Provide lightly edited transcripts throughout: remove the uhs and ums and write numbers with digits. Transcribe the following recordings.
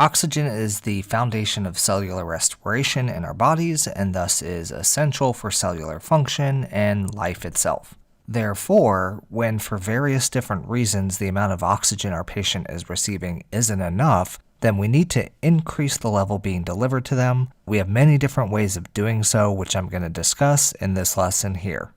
Oxygen is the foundation of cellular respiration in our bodies and thus is essential for cellular function and life itself. Therefore, when for various different reasons the amount of oxygen our patient is receiving isn't enough, then we need to increase the level being delivered to them. We have many different ways of doing so, which I'm going to discuss in this lesson here.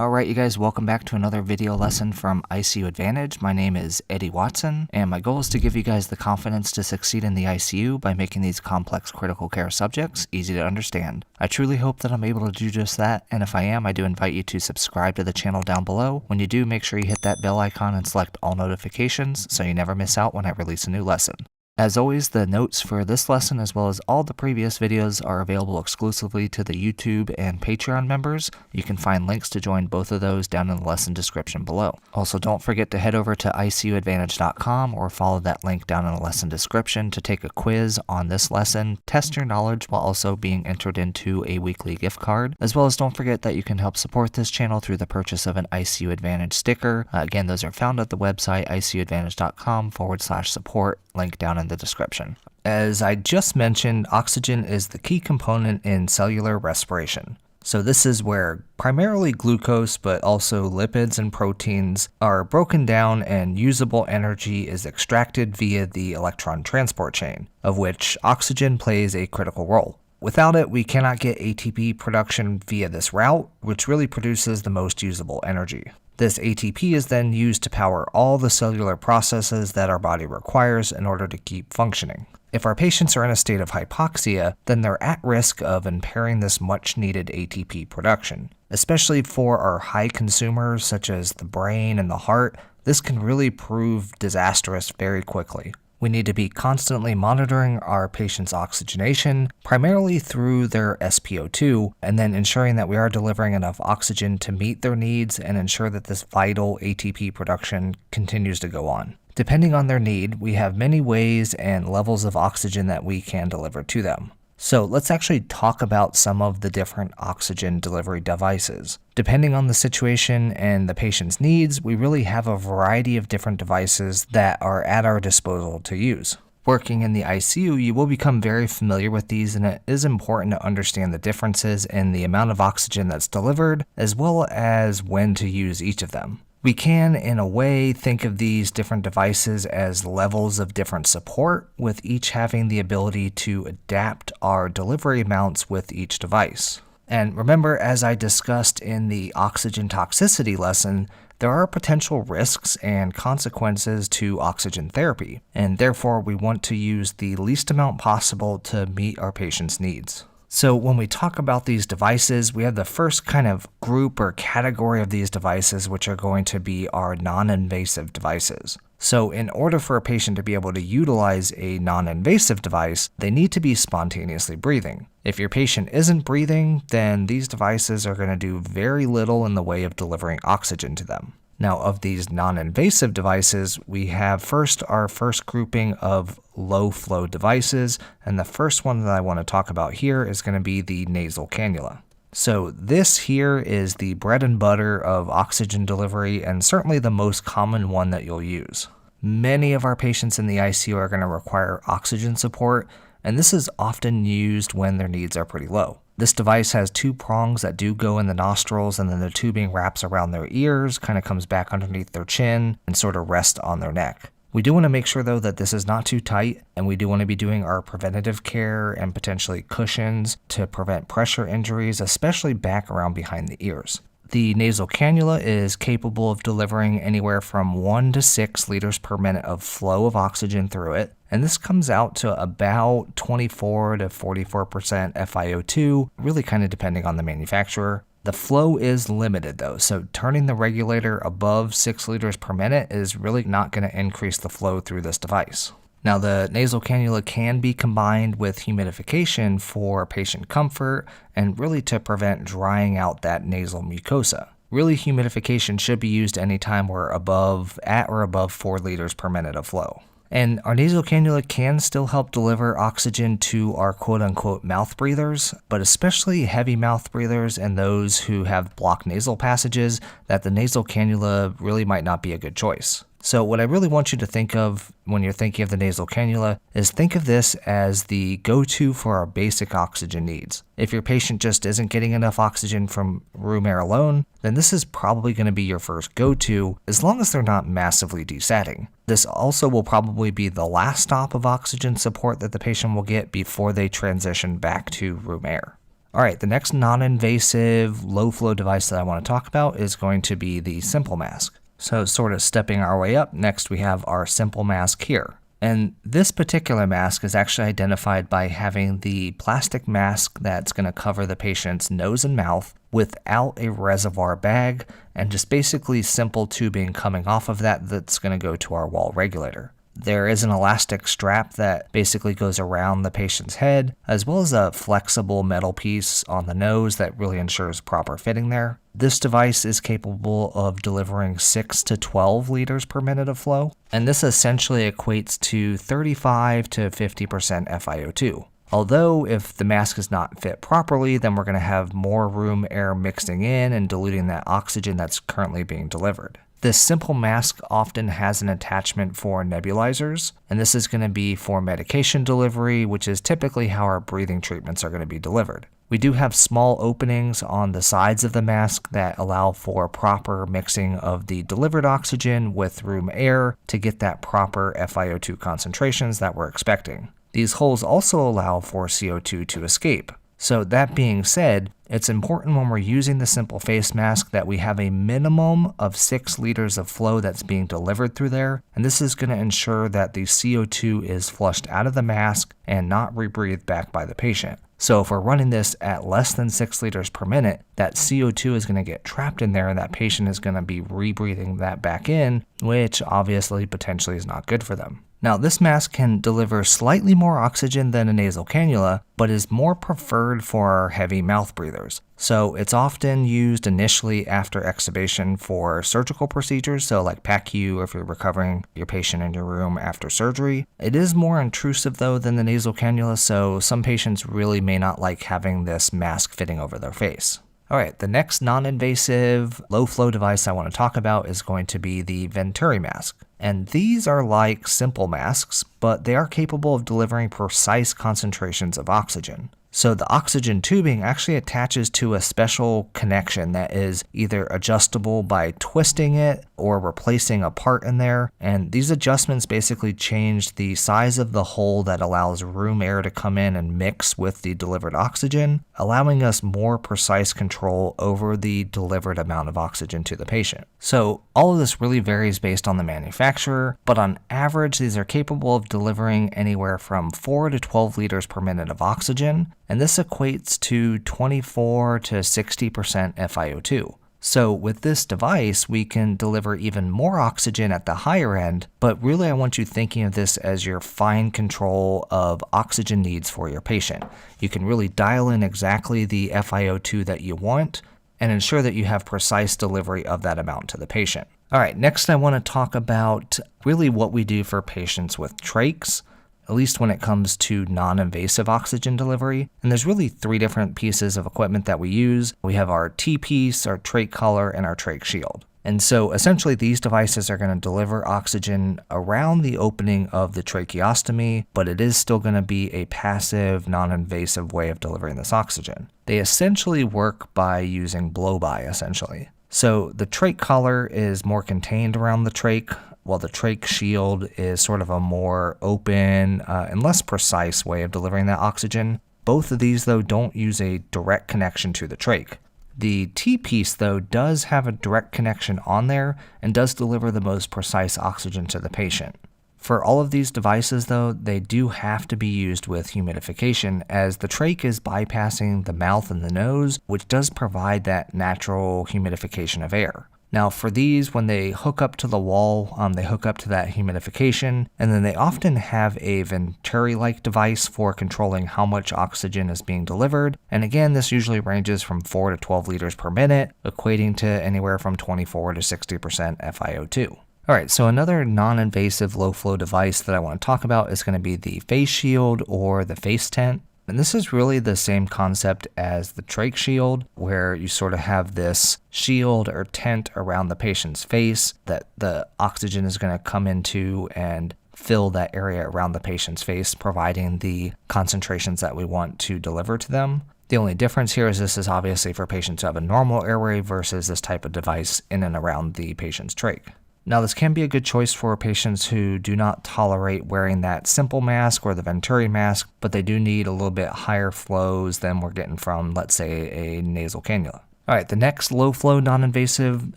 Alright you guys, welcome back to another video lesson from ICU Advantage. My name is Eddie Watson, and my goal is to give you guys the confidence to succeed in the ICU by making these complex critical care subjects easy to understand. I truly hope that I'm able to do just that, and if I am, I do invite you to subscribe to the channel down below. When you do, make sure you hit that bell icon and select all notifications so you never miss out when I release a new lesson. As always, the notes for this lesson as well as all the previous videos are available exclusively to the YouTube and Patreon members. You can find links to join both of those down in the lesson description below. Also, don't forget to head over to icuadvantage.com or follow that link down in the lesson description to take a quiz on this lesson, test your knowledge while also being entered into a weekly gift card. As well as don't forget that you can help support this channel through the purchase of an ICU Advantage sticker. Again, those are found at the website icuadvantage.com/support, link down in the description. As I just mentioned, oxygen is the key component in cellular respiration. So this is where primarily glucose, but also lipids and proteins are broken down and usable energy is extracted via the electron transport chain, of which oxygen plays a critical role. Without it, we cannot get ATP production via this route, which really produces the most usable energy. This ATP is then used to power all the cellular processes that our body requires in order to keep functioning. If our patients are in a state of hypoxia, then they're at risk of impairing this much needed ATP production. Especially for our high consumers such as the brain and the heart, this can really prove disastrous very quickly. We need to be constantly monitoring our patients' oxygenation, primarily through their SpO2, and then ensuring that we are delivering enough oxygen to meet their needs and ensure that this vital ATP production continues to go on. Depending on their need, we have many ways and levels of oxygen that we can deliver to them. So let's actually talk about some of the different oxygen delivery devices. Depending on the situation and the patient's needs, we really have a variety of different devices that are at our disposal to use. Working in the ICU, you will become very familiar with these, and it is important to understand the differences in the amount of oxygen that's delivered, as well as when to use each of them. We can, in a way, think of these different devices as levels of different support, with each having the ability to adapt our delivery amounts with each device. And remember, as I discussed in the oxygen toxicity lesson, there are potential risks and consequences to oxygen therapy, and therefore we want to use the least amount possible to meet our patient's needs. So when we talk about these devices, we have the first kind of group or category of these devices, which are going to be our non-invasive devices. So in order for a patient to be able to utilize a non-invasive device, they need to be spontaneously breathing. If your patient isn't breathing, then these devices are going to do very little in the way of delivering oxygen to them. Now, of these non-invasive devices, we have our first grouping of low-flow devices, and the first one that I want to talk about here is going to be the nasal cannula. So this here is the bread and butter of oxygen delivery, and certainly the most common one that you'll use. Many of our patients in the ICU are going to require oxygen support, and this is often used when their needs are pretty low. This device has two prongs that do go in the nostrils, and then the tubing wraps around their ears, kind of comes back underneath their chin, and sort of rests on their neck. We do want to make sure though that this is not too tight, and we do want to be doing our preventative care and potentially cushions to prevent pressure injuries, especially back around behind the ears. The nasal cannula is capable of delivering anywhere from 1 to 6 liters per minute of flow of oxygen through it, and this comes out to about 24 to 44% FiO2, really kind of depending on the manufacturer. The flow is limited though, so turning the regulator above 6 liters per minute is really not going to increase the flow through this device. Now, the nasal cannula can be combined with humidification for patient comfort and really to prevent drying out that nasal mucosa. Really, humidification should be used anytime we're at or above 4 liters per minute of flow. And our nasal cannula can still help deliver oxygen to our quote-unquote mouth breathers, but especially heavy mouth breathers and those who have blocked nasal passages, that the nasal cannula really might not be a good choice. So what I really want you to think of when you're thinking of the nasal cannula is think of this as the go-to for our basic oxygen needs. If your patient just isn't getting enough oxygen from room air alone, then this is probably going to be your first go-to as long as they're not massively desatting. This also will probably be the last stop of oxygen support that the patient will get before they transition back to room air. Alright, the next non-invasive low-flow device that I want to talk about is going to be the Simple Mask. So sort of stepping our way up, next we have our Simple Mask here. And this particular mask is actually identified by having the plastic mask that's going to cover the patient's nose and mouth without a reservoir bag and just basically simple tubing coming off of that that's going to go to our wall regulator. There is an elastic strap that basically goes around the patient's head, as well as a flexible metal piece on the nose that really ensures proper fitting there. This device is capable of delivering 6 to 12 liters per minute of flow, and this essentially equates to 35 to 50% FiO2. Although if the mask is not fit properly, then we're going to have more room air mixing in and diluting that oxygen that's currently being delivered. This Simple Mask often has an attachment for nebulizers, and this is going to be for medication delivery, which is typically how our breathing treatments are going to be delivered. We do have small openings on the sides of the mask that allow for proper mixing of the delivered oxygen with room air to get that proper FiO2 concentrations that we're expecting. These holes also allow for CO2 to escape. So that being said, it's important when we're using the simple face mask that we have a minimum of 6 liters of flow that's being delivered through there, and this is going to ensure that the CO2 is flushed out of the mask and not rebreathed back by the patient. So if we're running this at less than 6 liters per minute, that CO2 is going to get trapped in there and that patient is going to be rebreathing that back in, which obviously potentially is not good for them. Now, this mask can deliver slightly more oxygen than a nasal cannula, but is more preferred for our heavy mouth breathers. So it's often used initially after extubation for surgical procedures, so like PACU or if you're recovering your patient in your room after surgery. It is more intrusive though than the nasal cannula, so some patients really may not like having this mask fitting over their face. Alright, the next non-invasive low-flow device I want to talk about is going to be the Venturi mask. And these are like simple masks, but they are capable of delivering precise concentrations of oxygen. So the oxygen tubing actually attaches to a special connection that is either adjustable by twisting it or replacing a part in there. And these adjustments basically change the size of the hole that allows room air to come in and mix with the delivered oxygen, allowing us more precise control over the delivered amount of oxygen to the patient. So all of this really varies based on the manufacturer, but on average, these are capable of delivering anywhere from 4 to 12 liters per minute of oxygen, and this equates to 24 to 60% FiO2. So with this device, we can deliver even more oxygen at the higher end, but really I want you thinking of this as your fine control of oxygen needs for your patient. You can really dial in exactly the FiO2 that you want and ensure that you have precise delivery of that amount to the patient. All right, next I want to talk about really what we do for patients with trachs, at least when it comes to non-invasive oxygen delivery. And there's really 3 different pieces of equipment that we use. We have our T-piece, our trach collar, and our trach shield. And so essentially these devices are going to deliver oxygen around the opening of the tracheostomy, but it is still going to be a passive, non-invasive way of delivering this oxygen. They essentially work by using blow-by, essentially. So the trach collar is more contained around the trach, while the trach shield is sort of a more open and less precise way of delivering that oxygen. Both of these, though, don't use a direct connection to the trach. The T-piece, though, does have a direct connection on there and does deliver the most precise oxygen to the patient. For all of these devices, though, they do have to be used with humidification, as the trach is bypassing the mouth and the nose, which does provide that natural humidification of air. Now for these, when they hook up to the wall, they hook up to that humidification, and then they often have a Venturi-like device for controlling how much oxygen is being delivered. And again, this usually ranges from 4 to 12 liters per minute, equating to anywhere from 24 to 60% FiO2. All right, so another non-invasive low-flow device that I want to talk about is going to be the face shield or the face tent. And this is really the same concept as the trach shield, where you sort of have this shield or tent around the patient's face that the oxygen is going to come into and fill that area around the patient's face, providing the concentrations that we want to deliver to them. The only difference here is this is obviously for patients who have a normal airway versus this type of device in and around the patient's trach. Now, this can be a good choice for patients who do not tolerate wearing that simple mask or the Venturi mask, but they do need a little bit higher flows than we're getting from, let's say, a nasal cannula. All right, the next low-flow non-invasive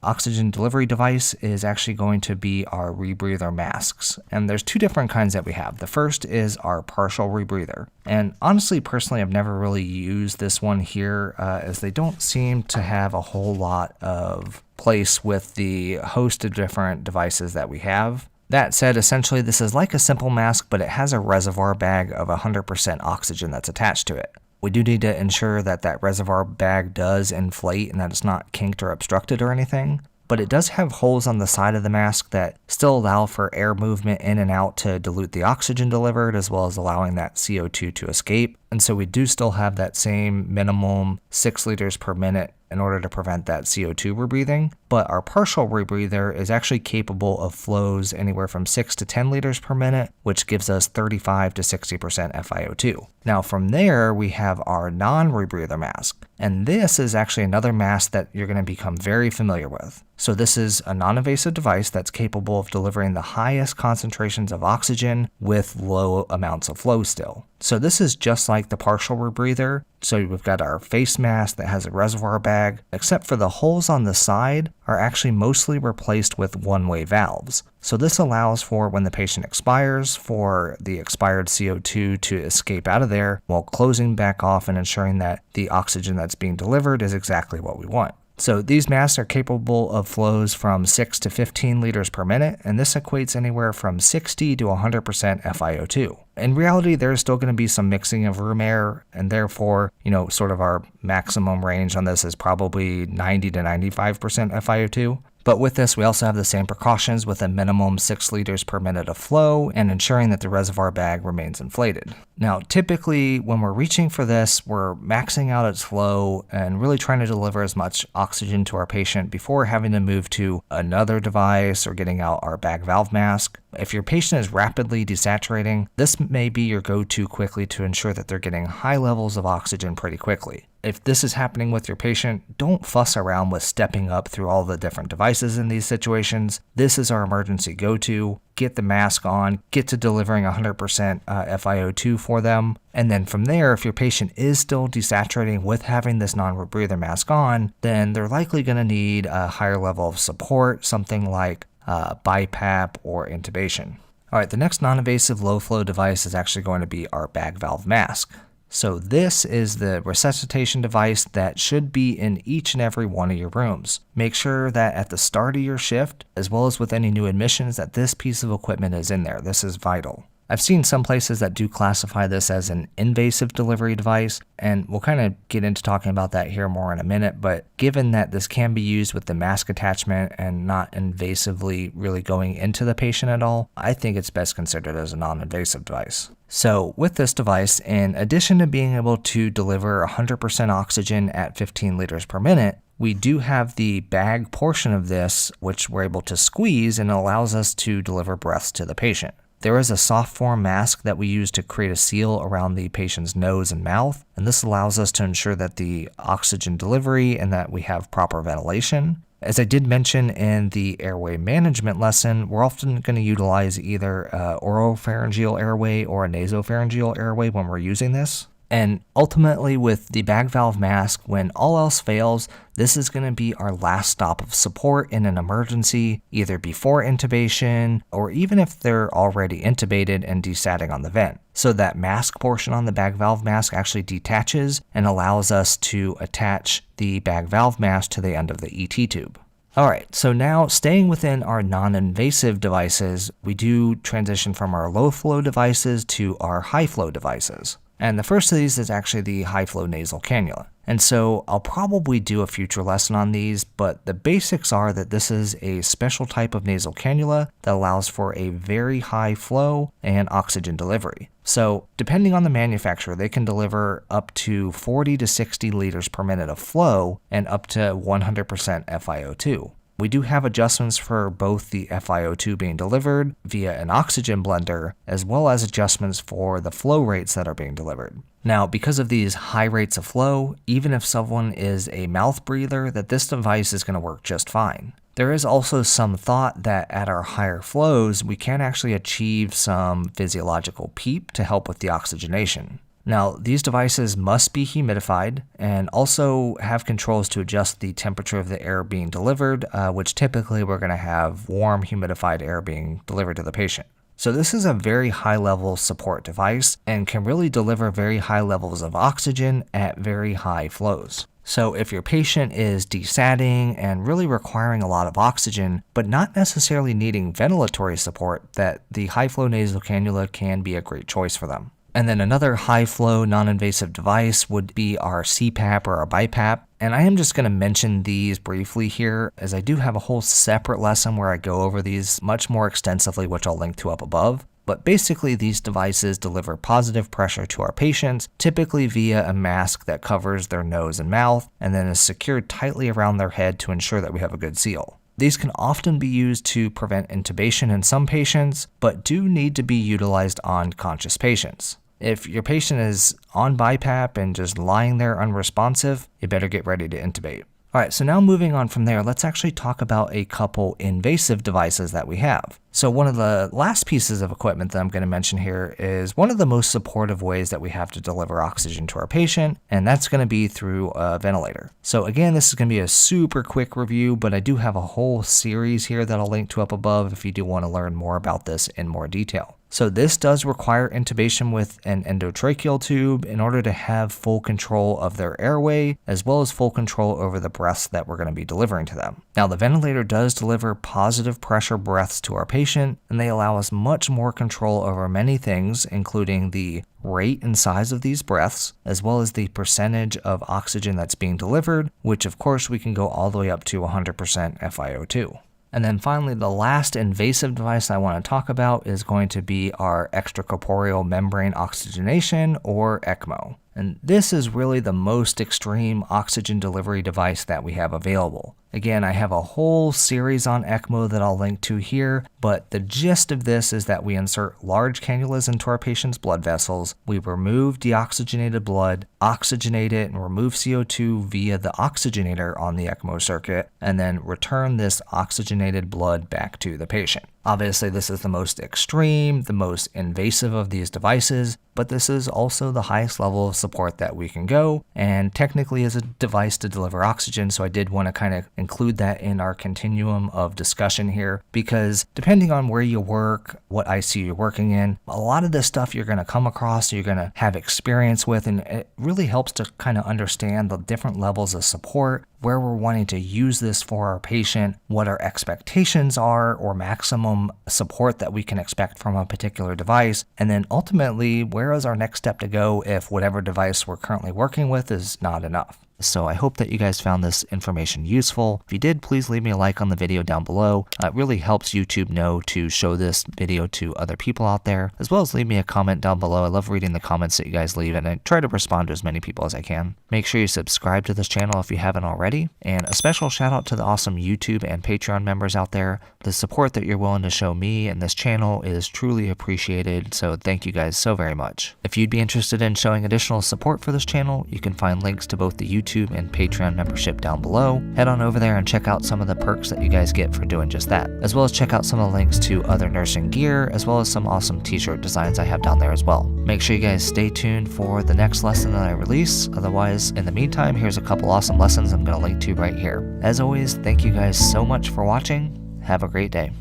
oxygen delivery device is actually going to be our rebreather masks. And there's two different kinds that we have. The first is our partial rebreather. And honestly, personally, I've never really used this one here as they don't seem to have a whole lot of place with the host of different devices that we have. That said, essentially this is like a simple mask, but it has a reservoir bag of 100% oxygen that's attached to it. We do need to ensure that that reservoir bag does inflate and that it's not kinked or obstructed or anything. But it does have holes on the side of the mask that still allow for air movement in and out to dilute the oxygen delivered, as well as allowing that CO2 to escape. And so we do still have that same minimum 6 liters per minute in order to prevent that CO2 rebreathing. But our partial rebreather is actually capable of flows anywhere from 6 to 10 liters per minute, which gives us 35 to 60% FiO2. Now from there, we have our non-rebreather mask. And this is actually another mask that you're going to become very familiar with. So this is a non-invasive device that's capable of delivering the highest concentrations of oxygen with low amounts of flow still. So this is just like the partial rebreather. So we've got our face mask that has a reservoir bag, except for the holes on the side are actually mostly replaced with one-way valves. So this allows for when the patient expires, for the expired CO2 to escape out of there while closing back off and ensuring that the oxygen that's being delivered is exactly what we want. So these masks are capable of flows from 6 to 15 liters per minute, and this equates anywhere from 60 to 100% FiO2. In reality, there's still going to be some mixing of room air, and therefore, sort of our maximum range on this is probably 90 to 95% FiO2. But with this, we also have the same precautions with a minimum 6 liters per minute of flow and ensuring that the reservoir bag remains inflated. Now, typically, when we're reaching for this, we're maxing out its flow and really trying to deliver as much oxygen to our patient before having to move to another device or getting out our bag valve mask. If your patient is rapidly desaturating, this may be your go-to quickly to ensure that they're getting high levels of oxygen pretty quickly. If this is happening with your patient, don't fuss around with stepping up through all the different devices in these situations. This is our emergency go-to. Get the mask on, get to delivering 100% FiO2 for them. And then from there, if your patient is still desaturating with having this non-rebreather mask on, then they're likely going to need a higher level of support, something like BiPAP or intubation. All right, the next non-invasive low-flow device is actually going to be our bag valve mask. So this is the resuscitation device that should be in each and every one of your rooms. Make sure that at the start of your shift, as well as with any new admissions, that this piece of equipment is in there. This is vital. I've seen some places that do classify this as an invasive delivery device, and we'll kind of get into talking about that here more in a minute, but given that this can be used with the mask attachment and not invasively really going into the patient at all, I think it's best considered as a non-invasive device. So with this device, in addition to being able to deliver 100% oxygen at 15 liters per minute, we do have the bag portion of this, which we're able to squeeze and allows us to deliver breaths to the patient. There is a soft form mask that we use to create a seal around the patient's nose and mouth, and this allows us to ensure that the oxygen delivery and that we have proper ventilation. As I did mention in the airway management lesson, we're often going to utilize either oropharyngeal airway or a nasopharyngeal airway when we're using this. And ultimately with the bag valve mask, when all else fails, this is going to be our last stop of support in an emergency, either before intubation or even if they're already intubated and desatting on the vent. So that mask portion on the bag valve mask actually detaches and allows us to attach the bag valve mask to the end of the ET tube. Alright, so now staying within our non-invasive devices, we do transition from our low flow devices to our high flow devices. And the first of these is actually the high flow nasal cannula. And so I'll probably do a future lesson on these, but the basics are that this is a special type of nasal cannula that allows for a very high flow and oxygen delivery. So depending on the manufacturer, they can deliver up to 40 to 60 liters per minute of flow and up to 100% FiO2. We do have adjustments for both the FiO2 being delivered via an oxygen blender, as well as adjustments for the flow rates that are being delivered. Now, because of these high rates of flow, even if someone is a mouth breather, that this device is going to work just fine. There is also some thought that at our higher flows, we can actually achieve some physiological PEEP to help with the oxygenation. Now, these devices must be humidified and also have controls to adjust the temperature of the air being delivered, which typically we're going to have warm, humidified air being delivered to the patient. So this is a very high level support device and can really deliver very high levels of oxygen at very high flows. So if your patient is desatting and really requiring a lot of oxygen, but not necessarily needing ventilatory support, that the high flow nasal cannula can be a great choice for them. And then another high-flow, non-invasive device would be our CPAP or our BiPAP. And I am just going to mention these briefly here, as I do have a whole separate lesson where I go over these much more extensively, which I'll link to up above. But basically, these devices deliver positive pressure to our patients, typically via a mask that covers their nose and mouth, and then is secured tightly around their head to ensure that we have a good seal. These can often be used to prevent intubation in some patients, but do need to be utilized on conscious patients. If your patient is on BiPAP and just lying there unresponsive, you better get ready to intubate. All right, so now moving on from there, let's actually talk about a couple invasive devices that we have. So one of the last pieces of equipment that I'm going to mention here is one of the most supportive ways that we have to deliver oxygen to our patient, and that's going to be through a ventilator. So again, this is going to be a super quick review, but I do have a whole series here that I'll link to up above if you do want to learn more about this in more detail. So this does require intubation with an endotracheal tube in order to have full control of their airway, as well as full control over the breaths that we're going to be delivering to them. Now, the ventilator does deliver positive pressure breaths to our patient, and they allow us much more control over many things, including the rate and size of these breaths, as well as the percentage of oxygen that's being delivered, which of course we can go all the way up to 100% FiO2. And then finally, the last invasive device I want to talk about is going to be our extracorporeal membrane oxygenation, or ECMO. And this is really the most extreme oxygen delivery device that we have available. Again, I have a whole series on ECMO that I'll link to here, but the gist of this is that we insert large cannulas into our patient's blood vessels, we remove deoxygenated blood, oxygenate it, and remove CO2 via the oxygenator on the ECMO circuit, and then return this oxygenated blood back to the patient. Obviously, this is the most extreme, the most invasive of these devices, but this is also the highest level of support that we can go, and technically is a device to deliver oxygen, so I did want to kind of include that in our continuum of discussion here, because depending on where you work, what ICU you're working in, a lot of this stuff you're going to come across, you're going to have experience with, and it really helps to kind of understand the different levels of support, where we're wanting to use this for our patient, what our expectations are, or maximum support that we can expect from a particular device, and then ultimately, where is our next step to go if whatever device we're currently working with is not enough. So I hope that you guys found this information useful. If you did, please leave me a like on the video down below. It really helps YouTube know to show this video to other people out there, as well as leave me a comment down below. I love reading the comments that you guys leave, and I try to respond to as many people as I can. Make sure you subscribe to this channel if you haven't already, and a special shout out to the awesome YouTube and Patreon members out there. The support that you're willing to show me and this channel is truly appreciated, so thank you guys so very much. If you'd be interested in showing additional support for this channel, you can find links to both the YouTube and Patreon membership down below. Head on over there and check out some of the perks that you guys get for doing just that, as well as check out some of the links to other nursing gear, as well as some awesome t-shirt designs I have down there as well. Make sure you guys stay tuned for the next lesson that I release. Otherwise, in the meantime, here's a couple awesome lessons I'm going to link to right here. As always, thank you guys so much for watching. Have a great day.